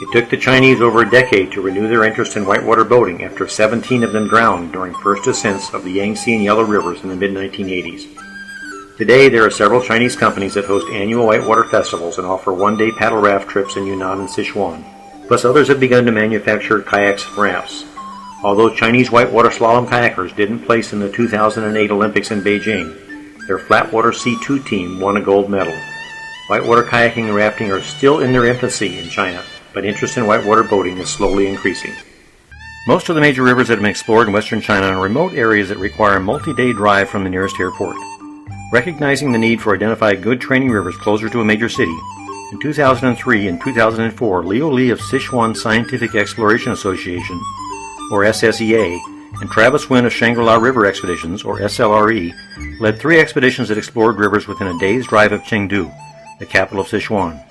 It took the Chinese over a decade to renew their interest in whitewater boating after 17 of them drowned during first ascents of the Yangtze and Yellow Rivers in the mid-1980s. Today, there are several Chinese companies that host annual whitewater festivals and offer one-day paddle raft trips in Yunnan and Sichuan. Plus, others have begun to manufacture kayaks and rafts. Although Chinese whitewater slalom kayakers didn't place in the 2008 Olympics in Beijing, their flatwater C2 team won a gold medal. Whitewater kayaking and rafting are still in their infancy in China, but interest in whitewater boating is slowly increasing. Most of the major rivers that have been explored in western China are remote areas that require a multi-day drive from the nearest airport. Recognizing the need for identifying good training rivers closer to a major city, in 2003 and 2004, Leo Li of Sichuan Scientific Exploration Association, or SSEA, and Travis Wynn of Shangri-La River Expeditions, or SLRE, led 3 expeditions that explored rivers within a day's drive of Chengdu, the capital of Sichuan.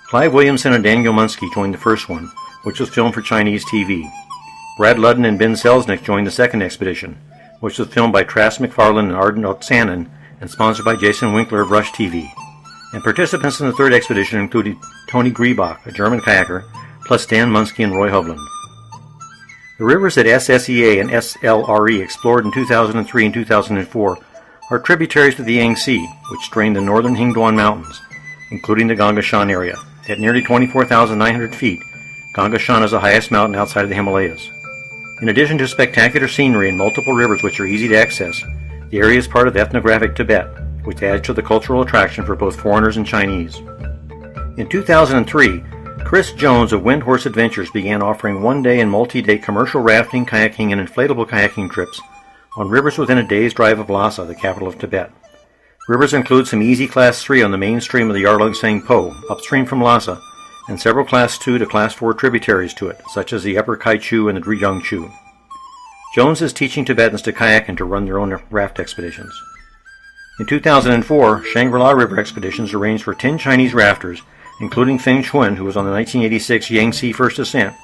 Clive Williamson and Daniel Munsky joined the first one, which was filmed for Chinese TV. Brad Ludden and Ben Selznick joined the second expedition, which was filmed by Trask McFarlane and Arden Oksanen and sponsored by Jason Winkler of Rush TV. And participants in the third expedition included Tony Griebach, a German kayaker, plus Dan Munsky and Roy Hovland. The rivers that SSEA and SLRE explored in 2003 and 2004 are tributaries to the Yangtze, which drain the northern Hingduan Mountains, including the Gangshan area. At nearly 24,900 feet, Gangshan is the highest mountain outside of the Himalayas. In addition to spectacular scenery and multiple rivers which are easy to access, the area is part of ethnographic Tibet, which adds to the cultural attraction for both foreigners and Chinese. In 2003, Chris Jones of Windhorse Adventures began offering one-day and multi-day commercial rafting, kayaking, and inflatable kayaking trips on rivers within a day's drive of Lhasa, the capital of Tibet. Rivers include some easy Class 3 on the main stream of the Yarlung Po, upstream from Lhasa, and several Class 2 to Class 4 tributaries to it, such as the Upper Kaichu and the Drijiangchu. Jones is teaching Tibetans to kayak and to run their own raft expeditions. In 2004, Shangri-La River Expeditions arranged for 10 Chinese rafters, including Feng Chuan, who was on the 1986 Yangtze First Ascent,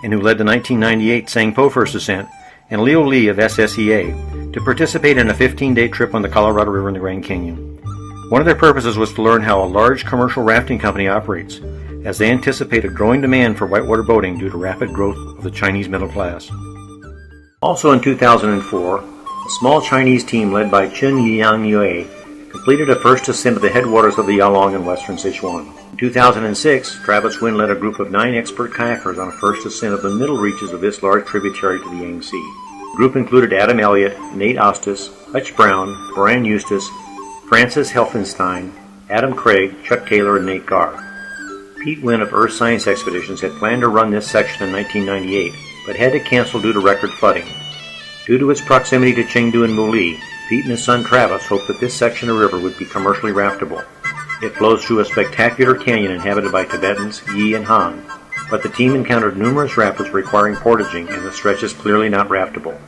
and who led the 1998 Tsangpo First Ascent, and Leo Li of SSEA, to participate in a 15-day trip on the Colorado River in the Grand Canyon. One of their purposes was to learn how a large commercial rafting company operates, as they anticipate a growing demand for whitewater boating due to rapid growth of the Chinese middle class. Also in 2004, a small Chinese team led by Chen Yue completed a first ascent of the headwaters of the Yalong in western Sichuan. In 2006, Travis Wynn led a group of 9 expert kayakers on a first ascent of the middle reaches of this large tributary to the Yangtze. The group included Adam Elliott, Nate Ostis, Hutch Brown, Brian Eustace, Francis Helfenstein, Adam Craig, Chuck Taylor, and Nate Garr. Pete Wynn of Earth Science Expeditions had planned to run this section in 1998, but had to cancel due to record flooding. Due to its proximity to Chengdu and Muli, Pete and his son Travis hoped that this section of river would be commercially raftable. It flows through a spectacular canyon inhabited by Tibetans, Yi and Han, but the team encountered numerous rapids requiring portaging and the stretch is clearly not raftable.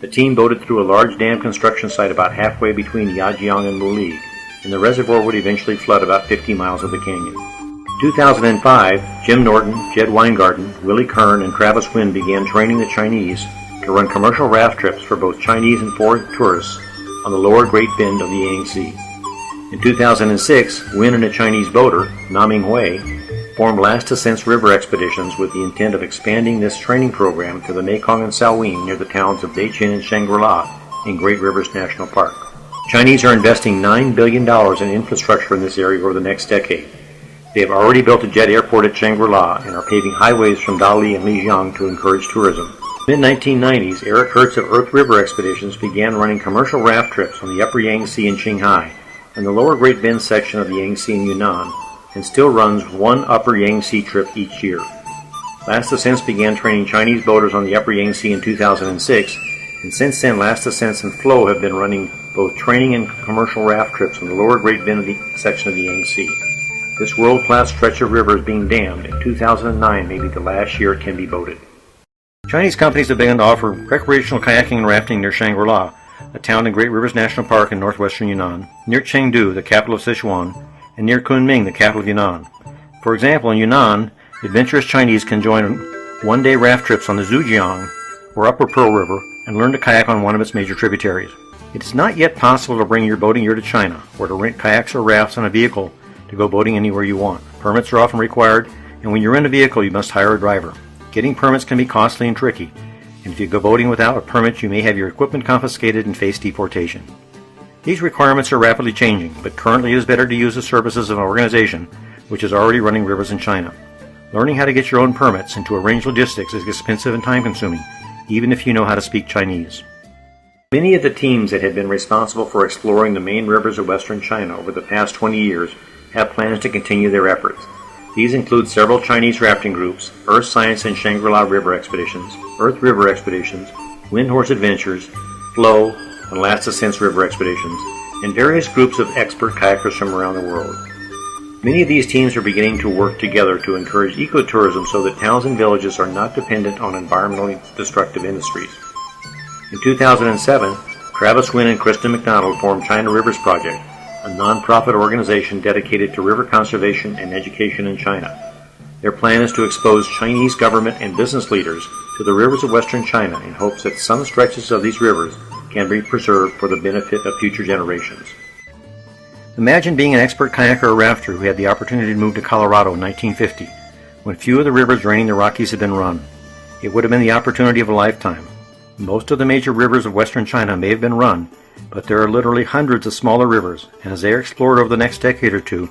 The team boated through a large dam construction site about halfway between Yajiang and Muli, and the reservoir would eventually flood about 50 miles of the canyon. In 2005, Jim Norton, Jed Weingarten, Willie Kern, and Travis Wynn began training the Chinese to run commercial raft trips for both Chinese and foreign tourists on the lower Great Bend of the Yangtze. In 2006, Wynn and a Chinese boater, Naming Hui, formed Last Ascents River Expeditions with the intent of expanding this training program to the Mekong and Salween near the towns of Deichin and Shangri-La in Great Rivers National Park. Chinese are investing $9 billion in infrastructure in this area over the next decade. They have already built a jet airport at Shangri-La and are paving highways from Dali and Lijiang to encourage tourism. In the mid-1990s, Eric Hertz of Earth River Expeditions began running commercial raft trips on the upper Yangtze in Qinghai and the lower Great Bend section of the Yangtze in Yunnan, and still runs one upper Yangtze trip each year. Last Ascents began training Chinese boaters on the upper Yangtze in 2006, and since then Last Ascents and Flow have been running both training and commercial raft trips on the lower Great Bend section of the Yangtze. This world-class stretch of river is being dammed. In 2009 may be the last year it can be boated. Chinese companies have begun to offer recreational kayaking and rafting near Shangri-La, a town in Great Rivers National Park in northwestern Yunnan, near Chengdu, the capital of Sichuan, and near Kunming, the capital of Yunnan. For example, in Yunnan, adventurous Chinese can join one-day raft trips on the Zhujiang or Upper Pearl River and learn to kayak on one of its major tributaries. It is not yet possible to bring your boating gear to China or to rent kayaks or rafts on a vehicle to go boating anywhere you want. Permits are often required, and when you're in a vehicle you must hire a driver. Getting permits can be costly and tricky, and if you go boating without a permit you may have your equipment confiscated and face deportation. These requirements are rapidly changing, but currently it is better to use the services of an organization which is already running rivers in China. Learning how to get your own permits and to arrange logistics is expensive and time-consuming, even if you know how to speak Chinese. Many of the teams that have been responsible for exploring the main rivers of western China over the past 20 years have plans to continue their efforts. These include several Chinese rafting groups, Earth Science and Shangri-La River Expeditions, Earth River Expeditions, Wind Horse Adventures, Flow, and Last Ascents River Expeditions, and various groups of expert kayakers from around the world. Many of these teams are beginning to work together to encourage ecotourism so that towns and villages are not dependent on environmentally destructive industries. In 2007, Travis Wynn and Kristen McDonald formed China Rivers Project, a non-profit organization dedicated to river conservation and education in China. Their plan is to expose Chinese government and business leaders to the rivers of western China in hopes that some stretches of these rivers can be preserved for the benefit of future generations. Imagine being an expert kayaker or rafter who had the opportunity to move to Colorado in 1950, when few of the rivers draining the Rockies had been run. It would have been the opportunity of a lifetime. Most of the major rivers of western China may have been run, but there are literally hundreds of smaller rivers, and as they are explored over the next decade or two,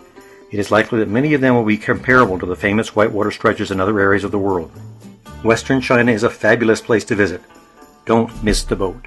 it is likely that many of them will be comparable to the famous whitewater stretches in other areas of the world. Western China is a fabulous place to visit. Don't miss the boat.